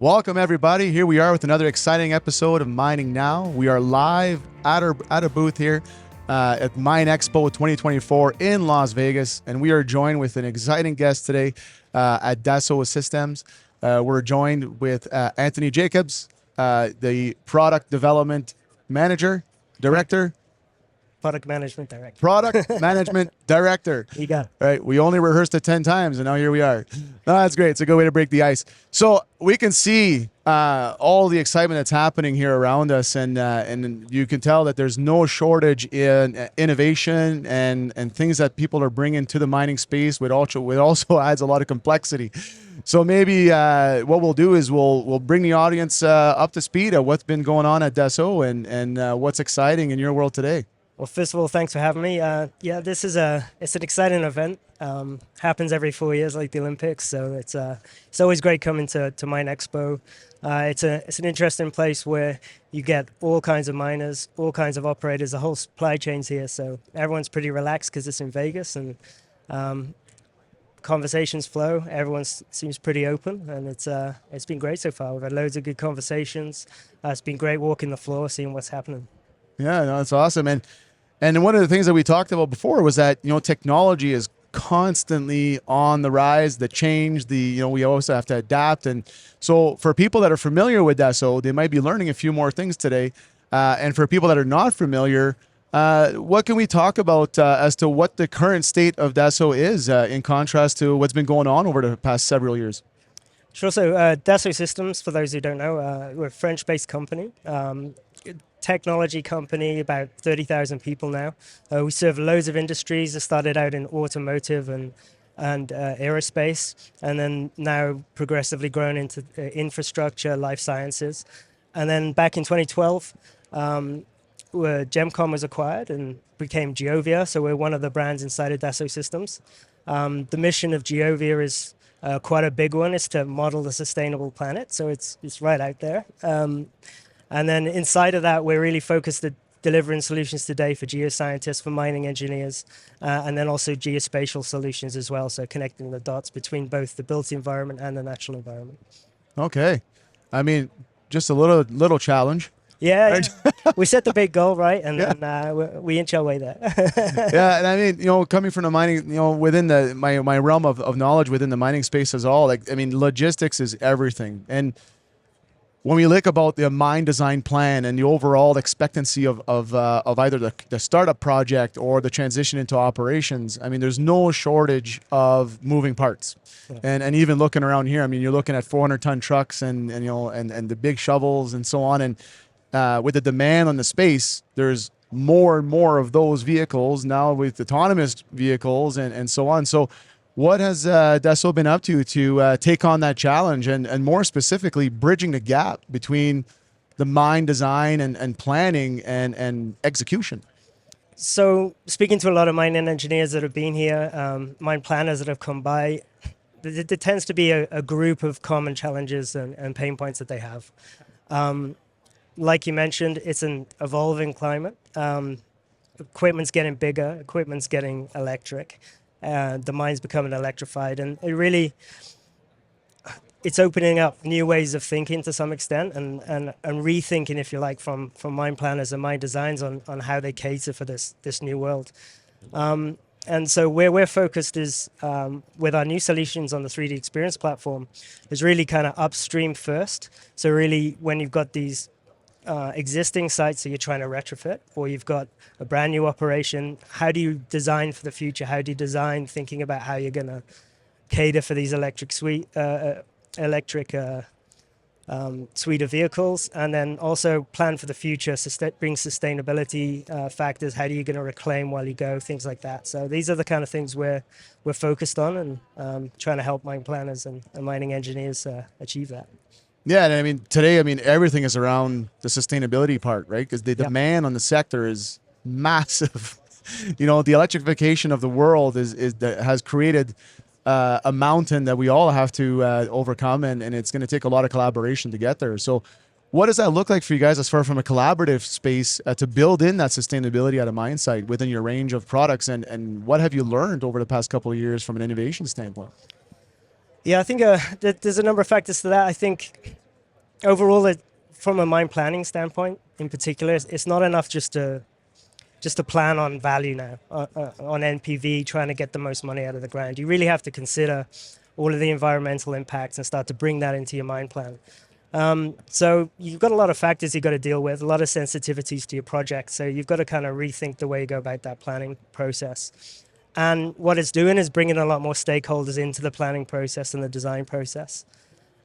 Welcome everybody. Here we are with another exciting episode of Mining Now. We are live at our booth here at Mine Expo 2024 in Las Vegas, and we are joined with an exciting guest today at Dassault Systèmes. We're joined with Anthony Jacobs, the product development manager, director. Product management director. Product management director. You got it. Right. We only rehearsed it 10 times and now here we are. No, that's great. It's a good way to break the ice. So we can see all the excitement that's happening here around us, and you can tell that there's no shortage in innovation and things that people are bringing to the mining space, which also adds a lot of complexity. So maybe what we'll do is we'll bring the audience up to speed of what's been going on at Dassault and what's exciting in your world today. Well, first of all, thanks for having me. Yeah, it's an exciting event. Happens every 4 years, like the Olympics. So it's always great coming to Mine Expo. It's an interesting place where you get all kinds of miners, all kinds of operators. The whole supply chain's here, so everyone's pretty relaxed because it's in Vegas, and conversations flow. Everyone seems pretty open, and it's been great so far. We've had loads of good conversations. It's been great walking the floor, seeing what's happening. Yeah, no, that's awesome. And one of the things that we talked about before was that, technology is constantly on the rise, the change, we also have to adapt. And so for people that are familiar with Dassault, they might be learning a few more things today. And for people that are not familiar, what can we talk about as to what the current state of Dassault is in contrast to what's been going on over the past several years? Sure. So Dassault Systèmes, for those who don't know, we're a French-based company. Technology company, about 30,000 people now. We serve loads of industries. It started out in automotive and aerospace, and then now progressively grown into infrastructure, life sciences. And then back in 2012, Gemcom was acquired and became GEOVIA, so we're one of the brands inside of Dassault Systèmes. The mission of GEOVIA is quite a big one. It's to model the sustainable planet, so it's right out there. And then inside of that, we're really focused at delivering solutions today for geoscientists, for mining engineers, and then also geospatial solutions as well. So connecting the dots between both the built environment and the natural environment. Okay. I mean, just a little challenge. Yeah. We set the big goal, right? And then we inch our way there. Yeah. And I mean, coming from the mining, within my realm of knowledge within the mining space as all, logistics is everything. And when we look about the mine design plan and the overall expectancy of either the startup project or the transition into operations, I mean, there's no shortage of moving parts. Yeah. And even looking around here, I mean, you're looking at 400-ton trucks and the big shovels and so on. And with the demand on the space, there's more and more of those vehicles now with autonomous vehicles and so on. So what has Dassault been up to take on that challenge and more specifically bridging the gap between the mine design and planning and execution? So speaking to a lot of mining engineers that have been here, mine planners that have come by, there tends to be a group of common challenges and pain points that they have. Like you mentioned, it's an evolving climate. Equipment's getting bigger, equipment's getting electric. The mine's becoming electrified, and it's opening up new ways of thinking to some extent, and rethinking, if you like, from mine planners and mine designs on how they cater for this new world. And so where we're focused is with our new solutions on the 3D experience platform is really kind of upstream first. So really when you've got these existing sites that you're trying to retrofit, or you've got a brand new operation, how do you design for the future? How do you design thinking about how you're going to cater for these electric suite of vehicles, and then also plan for the future, bring sustainability factors. How do you going to reclaim while you go? Things like that. So these are the kind of things we're focused on, and trying to help mine planners and mining engineers achieve that. Yeah, and I mean, today, everything is around the sustainability part, right? Because the demand on the sector is massive. The electrification of the world has created a mountain that we all have to overcome, and it's going to take a lot of collaboration to get there. So what does that look like for you guys as far from a collaborative space to build in that sustainability at a mine site within your range of products, and what have you learned over the past couple of years from an innovation standpoint? Yeah, I think there's a number of factors to that. I think overall, from a mine planning standpoint, in particular, it's not enough just to plan on value now, on NPV, trying to get the most money out of the ground. You really have to consider all of the environmental impacts and start to bring that into your mine plan. So you've got a lot of factors you've got to deal with, a lot of sensitivities to your project. So you've got to kind of rethink the way you go about that planning process. And what it's doing is bringing a lot more stakeholders into the planning process and the design process.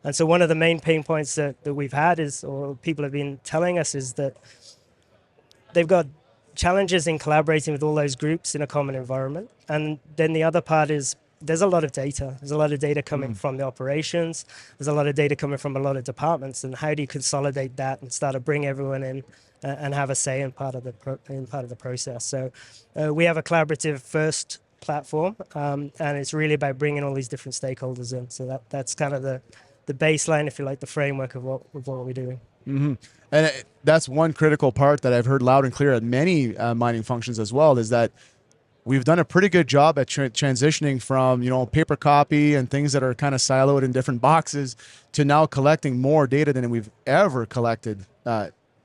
And so one of the main pain points that we've had is, or people have been telling us, is that they've got challenges in collaborating with all those groups in a common environment. And then the other part is there's a lot of data. There's a lot of data coming from the operations. There's a lot of data coming from a lot of departments. And how do you consolidate that and start to bring everyone in and have a say in part of the process? So we have a collaborative first platform, and it's really about bringing all these different stakeholders in. So that's kind of the baseline, if you like, the framework of what we're doing. Mm-hmm. And that's one critical part that I've heard loud and clear at many mining functions as well, is that we've done a pretty good job at transitioning from, paper copy and things that are kind of siloed in different boxes to now collecting more data than we've ever collected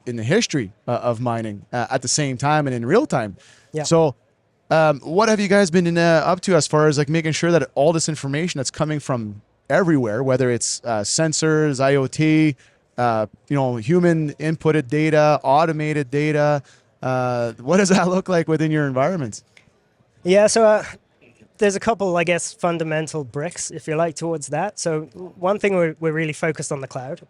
in the history of mining at the same time and in real time. Yeah. So what have you guys been up to as far as like making sure that all this information that's coming from everywhere, whether it's sensors, IoT, human inputted data, automated data, what does that look like within your environments? Yeah, so there's a couple, I guess, fundamental bricks, if you like, towards that. So one thing, we're really focused on the cloud.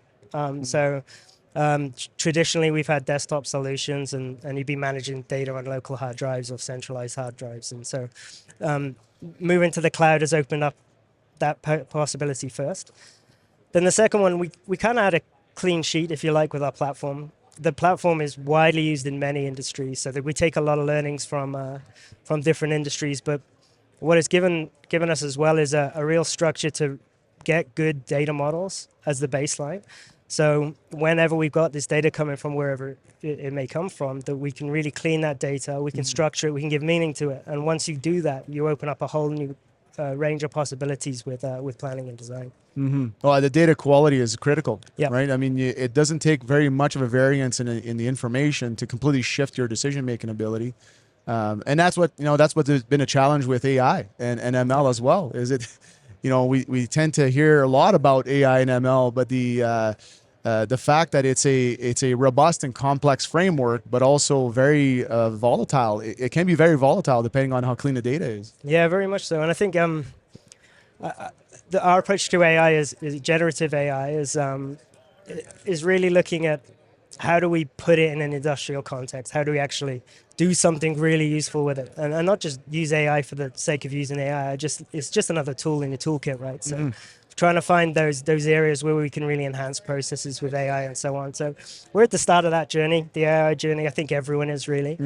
Traditionally, we've had desktop solutions, and you'd be managing data on local hard drives or centralized hard drives. And so moving to the cloud has opened up that possibility first. Then the second one, we kind of had a clean sheet, if you like, with our platform. The platform is widely used in many industries, so that we take a lot of learnings from different industries. But what it's given us as well is a real structure to get good data models as the baseline. So whenever we've got this data coming from wherever it may come from, that we can really clean that data, we can structure it, we can give meaning to it. And once you do that, you open up a whole new range of possibilities with planning and design. Mm-hmm. Well, the data quality is critical, Yep. right? I mean, it doesn't take very much of a variance in the information to completely shift your decision-making ability. And that's what there's been a challenge with AI and ML as well. Is it, we tend to hear a lot about AI and ML, but the fact that it's a robust and complex framework, but also very volatile. It can be very volatile depending on how clean the data is. Yeah, very much so. And I think our approach to AI is generative AI is really looking at how do we put it in an industrial context? How do we actually do something really useful with it? And not just use AI for the sake of using AI. It's just another tool in your toolkit, right? So trying to find those areas where we can really enhance processes with AI and so on. So we're at the start of that journey, the AI journey. I think everyone is really.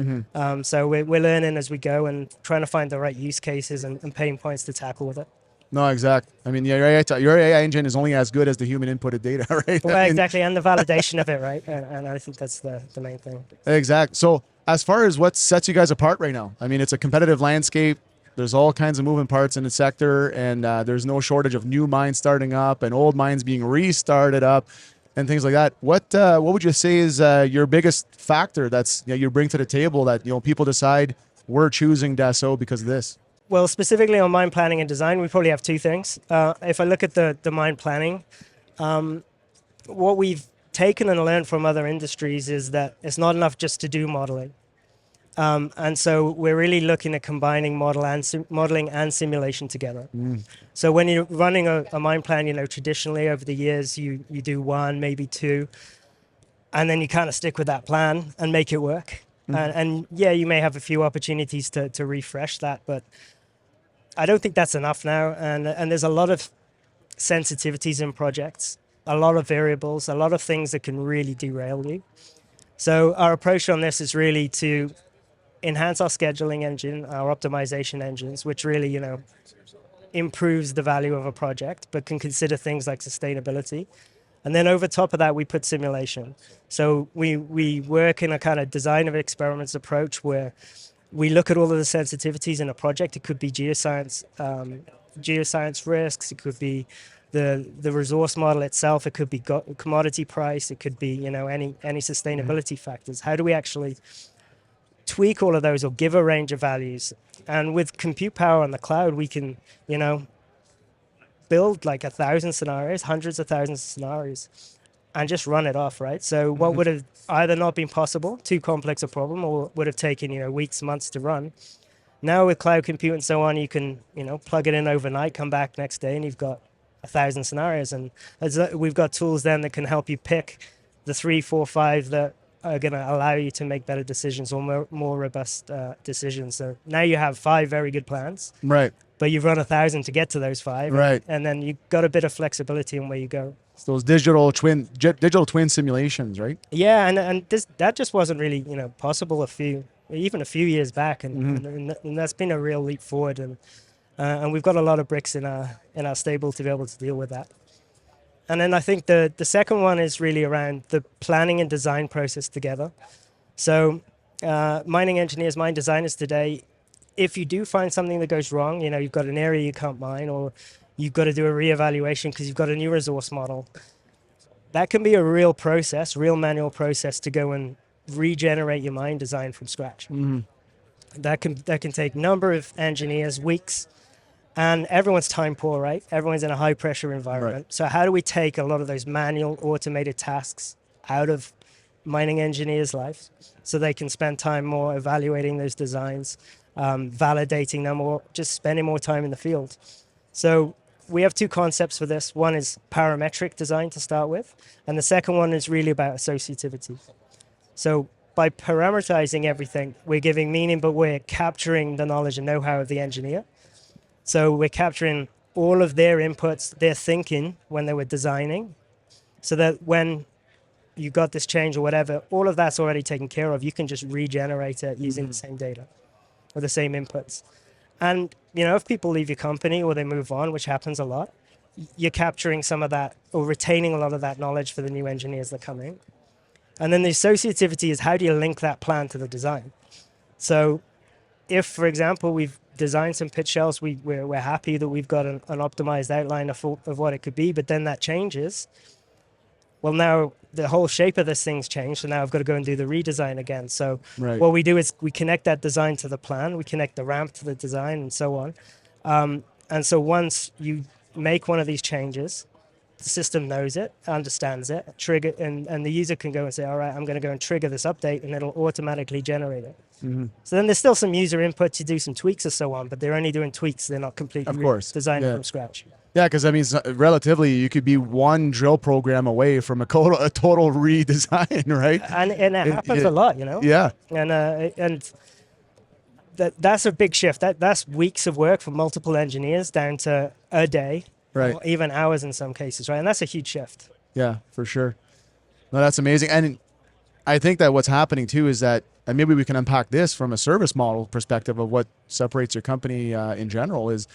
So we're learning as we go and trying to find the right use cases and pain points to tackle with it. No, exactly. I mean, your AI engine is only as good as the human inputted data, right? Well, exactly, and the validation of it, right? And I think that's the main thing. Exactly. So as far as what sets you guys apart right now, I mean, it's a competitive landscape. There's all kinds of moving parts in the sector, and there's no shortage of new mines starting up and old mines being restarted up and things like that. What would you say is your biggest factor that's you bring to the table that people decide we're choosing Dassault because of this? Well, specifically on mine planning and design, we probably have two things. If I look at the mine planning, what we've taken and learned from other industries is that it's not enough just to do modeling. And so we're really looking at combining modeling and simulation together. So when you're running a mine plan, traditionally over the years, you do one, maybe two, and then you kind of stick with that plan and make it work. And yeah, you may have a few opportunities to refresh that, but I don't think that's enough now. And there's a lot of sensitivities in projects, a lot of variables, a lot of things that can really derail you. So our approach on this is really to enhance our scheduling engine, our optimization engines, which really, improves the value of a project, but can consider things like sustainability. And then over top of that, we put simulation. So we work in a kind of design of experiments approach where we look at all of the sensitivities in a project. It could be geoscience risks. It could be the resource model itself. It could be commodity price. It could be, you know, any sustainability factors. How do we actually tweak all of those or give a range of values? And with compute power on the cloud, we can, you know, build like 1,000 scenarios, hundreds of thousands of scenarios, and just run it off, right? So what would have either not been possible, too complex a problem, or would have taken, you know, weeks, months to run. Now with cloud compute and so on, you can, you know, plug it in overnight, come back next day, and you've got 1,000 scenarios. And we've got tools then that can help you pick the 3, 4, 5 that are going to allow you to make better decisions or more robust decisions. So now you have 5 very good plans, Right. but you've run 1,000 to get to those 5, Right. and then you've got a bit of flexibility in where you go. So those digital twin simulations, right? Yeah, and that just wasn't really, you know, possible even a few years back, and that's been a real leap forward, and we've got a lot of bricks in our stable to be able to deal with that. And then I think the second one is really around the planning and design process together. So mining engineers, mine designers today, if you do find something that goes wrong, you know, you've got an area you can't mine, or you've got to do a reevaluation because you've got a new resource model, that can be a real manual process to go and regenerate your mine design from scratch. That can take a number of engineers, weeks, and everyone's time poor, right? Everyone's in a high pressure environment. Right. So how do we take a lot of those manual automated tasks out of mining engineers' lives so they can spend time more evaluating those designs, validating them, or just spending more time in the field? So we have 2 concepts for this. One is parametric design to start with, and the second one is really about associativity. So by parameterizing everything, we're giving meaning, but we're capturing the knowledge and know-how of the engineer. So we're capturing all of their inputs, their thinking when they were designing, so that when you got this change or whatever, all of that's already taken care of. You can just regenerate it using the same data or the same inputs. And, you know, if people leave your company or they move on, which happens a lot, you're capturing some of that or retaining a lot of that knowledge for the new engineers that come in. And then the associativity is, how do you link that plan to the design? So if, for example, we've designed some pit shells, we're happy that we've got an optimized outline of what it could be, but then that changes. Well, now the whole shape of this thing's changed, so now I've got to go and do the redesign again. So Right. what we do is we connect that design to the plan, we connect the ramp to the design, and so on. And so once you make one of these changes, the system knows it, understands it, and the user can go and say, all right, I'm going to go and trigger this update, and it'll automatically generate it. So then there's still some user input to do some tweaks or so on, but they're only doing tweaks. They're not completely designed from scratch. Yeah, because I mean, relatively, you could be one drill program away from a total redesign, right? And it happens a lot, you know? Yeah. And that's a big shift. That's weeks of work for multiple engineers down to a day, Right. or even hours in some cases, right? And that's a huge shift. Yeah, for sure. No, that's amazing. And I think that what's happening too is that, and maybe we can unpack this from a service model perspective of what separates your company in general, is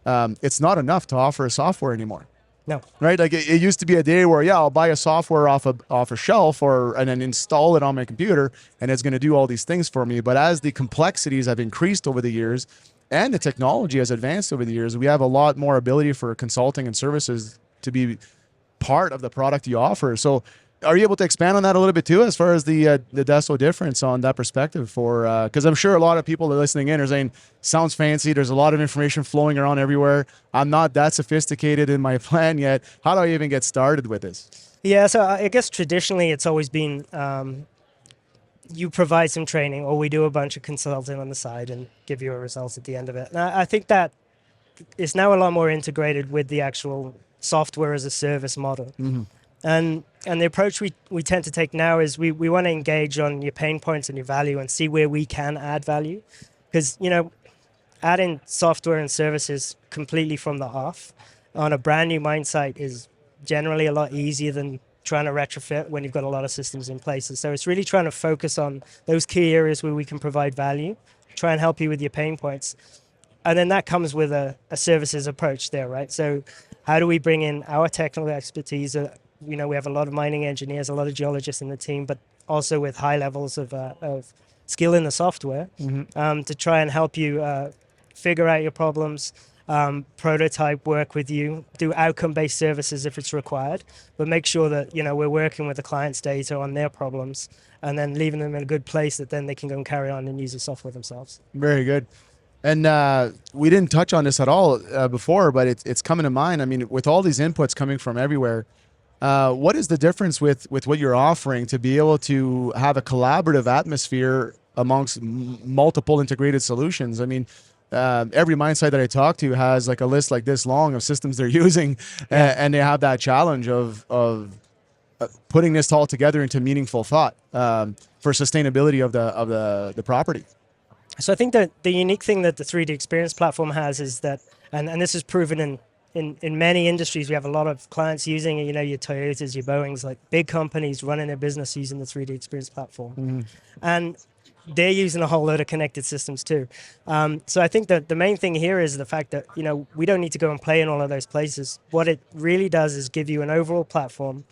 it's not enough to offer a software anymore. No. Right? Like it used to be a day where, yeah, I'll buy a software off a shelf and then install it on my computer, and it's going to do all these things for me. But as the complexities have increased over the years and the technology has advanced over the years, we have a lot more ability for consulting and services to be part of the product you offer. So are you able to expand on that a little bit too, as far as the Dassault difference on that perspective? For because I'm sure a lot of people that are listening in are saying, sounds fancy, there's a lot of information flowing around everywhere, I'm not that sophisticated in my plan yet. How do I even get started with this? Yeah, so I guess traditionally it's always been you provide some training, or we do a bunch of consulting on the side and give you a result at the end of it. And I think that it's now a lot more integrated with the actual software as a service model. And the approach we tend to take now is we want to engage on your pain points and your value and see where we can add value. Because, you know, adding software and services completely from the off on a brand new mine site is generally a lot easier than trying to retrofit when you've got a lot of systems in place. And so it's really trying to focus on those key areas where we can provide value, try and help you with your pain points. And then that comes with a services approach there, right? So how do we bring in our technical expertise? You know, we have a lot of mining engineers, a lot of geologists in the team, but also with high levels of skill in the software to try and help you figure out your problems prototype work with you, do outcome-based services if it's required, but make sure that we're working with the client's data on their problems, and then leaving them in a good place that then they can go and carry on and use the software themselves. Very good. And we didn't touch on this at all before, but it's coming to mind. I mean, with all these inputs coming from everywhere, what is the difference with what you're offering to be able to have a collaborative atmosphere amongst multiple integrated solutions? I mean, every mine site that I talk to has like a list like this long of systems they're using, and they have that challenge of putting this all together into meaningful thought for sustainability of the property. So I think that the unique thing that the 3D Experience platform has is that, and this is proven in many industries, we have a lot of clients using it, your Toyotas, your Boeings, like big companies running their business using the 3D Experience platform. Mm-hmm. And they're using a whole load of connected systems too. So I think that the main thing here is the fact that, we don't need to go and play in all of those places. What it really does is give you an overall platform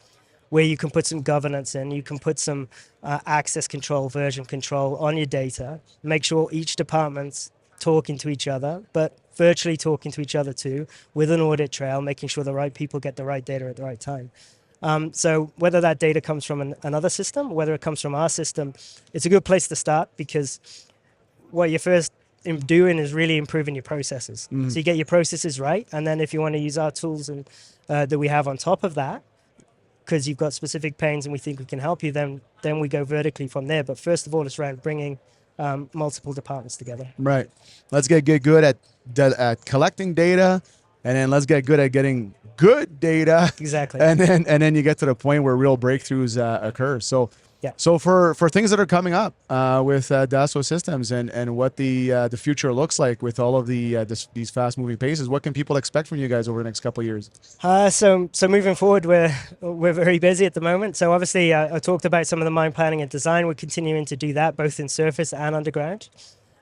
where you can put some governance in, you can put some access control, version control on your data, make sure each department's talking to each other, but virtually talking to each other too, with an audit trail, making sure the right people get the right data at the right time. So whether that data comes from another system, whether it comes from our system, it's a good place to start, because what you're first doing is really improving your processes. Mm. So you get your processes right, and then if you want to use our tools and that we have on top of that, because you've got specific pains and we think we can help you, then we go vertically from there. But first of all, it's around bringing multiple departments together. Right. Let's get good at collecting data, and then let's get good at getting good data. Exactly. And then you get to the point where real breakthroughs occur. So yeah. So for things that are coming up with Dassault Systems and what the future looks like with all of these fast moving paces, what can people expect from you guys over the next couple of years? So moving forward, we're very busy at the moment. So obviously, I talked about some of the mine planning and design. We're continuing to do that both in surface and underground.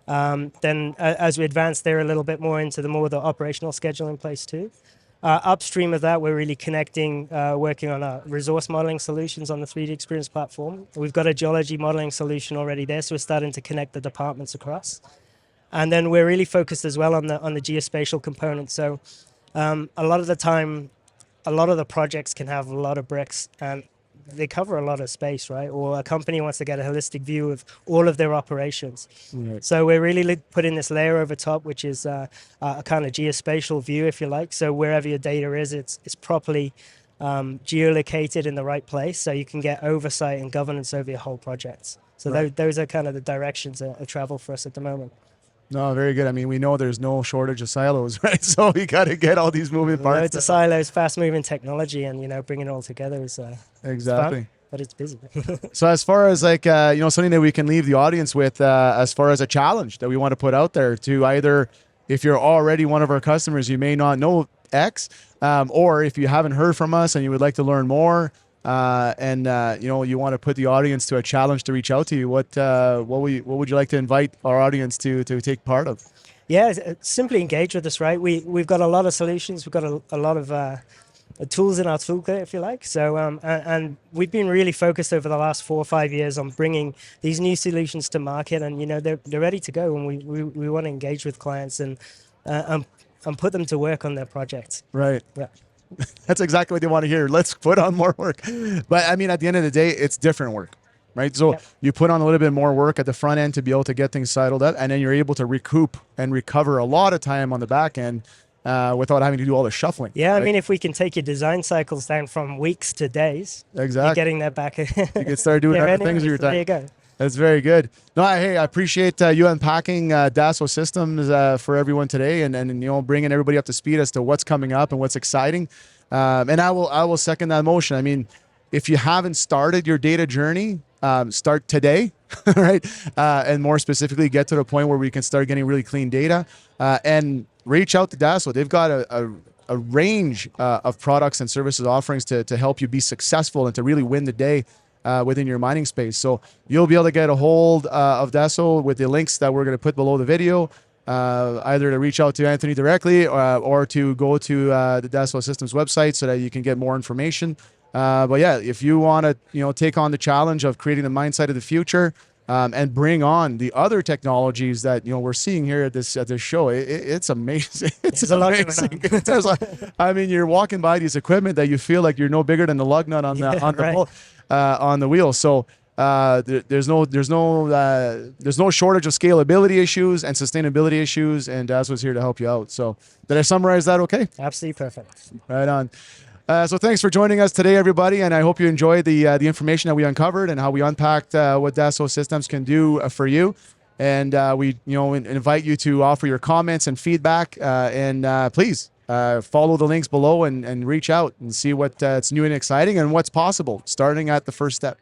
Then as we advance there a little bit more into the operational scheduling place too. Upstream of that, we're really connecting, working on our resource modeling solutions on the 3D Experience platform. We've got a geology modeling solution already there, so we're starting to connect the departments across. And then we're really focused as well on the geospatial component. So a lot of the time, a lot of the projects can have a lot of bricks, and they cover a lot of space, right? Or a company wants to get a holistic view of all of their operations. Right. So we're really putting this layer over top, which is a kind of geospatial view, if you like. So wherever your data is, it's properly geolocated in the right place, so you can get oversight and governance over your whole projects. So right. Those are kind of the directions of travel for us at the moment. No, very good. I mean, we know there's no shortage of silos, right? So we got to get all these moving parts. Loads of silos, fast-moving technology, and bringing it all together is exactly. Fun, but it's busy. So as far as like something that we can leave the audience with, as far as a challenge that we want to put out there to either, if you're already one of our customers, you may not know X, or if you haven't heard from us and you would like to learn more. You want to put the audience to a challenge to reach out to you. What would you like to invite our audience to take part of? Yeah, simply engage with us, right? We've got a lot of solutions. We've got a lot of tools in our toolkit, if you like. So and we've been really focused over the last 4 or 5 years on bringing these new solutions to market, and they're ready to go. And we want to engage with clients and put them to work on their projects. Right. Yeah. That's exactly what they want to hear. Let's put on more work. But I mean, at the end of the day, it's different work, right? So yep. You put on a little bit more work at the front end to be able to get things settled up, and then you're able to recoup and recover a lot of time on the back end without having to do all the shuffling. Yeah, right? I mean, if we can take your design cycles down from weeks to days, exactly, you're getting that back. You can start doing other things with your time. There you go. That's very good. No, hey, I appreciate you unpacking Dassault Systems for everyone today, and bringing everybody up to speed as to what's coming up and what's exciting. And I will second that motion. I mean, if you haven't started your data journey, start today, right? And more specifically, get to the point where we can start getting really clean data, and reach out to Dassault. They've got a range of products and services offerings to help you be successful and to really win the day within your mining space. So you'll be able to get a hold of Dassault with the links that we're going to put below the video, either to reach out to Anthony directly or to go to the Dassault Systems website so that you can get more information. But yeah, if you want to take on the challenge of creating the mine site of the future, and bring on the other technologies that we're seeing here at this show. It's amazing. It's a lot going amazing. There's I mean, you're walking by these equipment that you feel like you're no bigger than the lug nut on on the wheel. So there's no shortage of scalability issues and sustainability issues, and Dassault's here to help you out. So did I summarize that okay? Absolutely perfect. Right on. So thanks for joining us today, everybody, and I hope you enjoyed the information that we uncovered and how we unpacked what Dassault Systems can do for you. And we invite you to offer your comments and feedback, and please follow the links below and reach out and see what's new and exciting and what's possible, starting at the first step.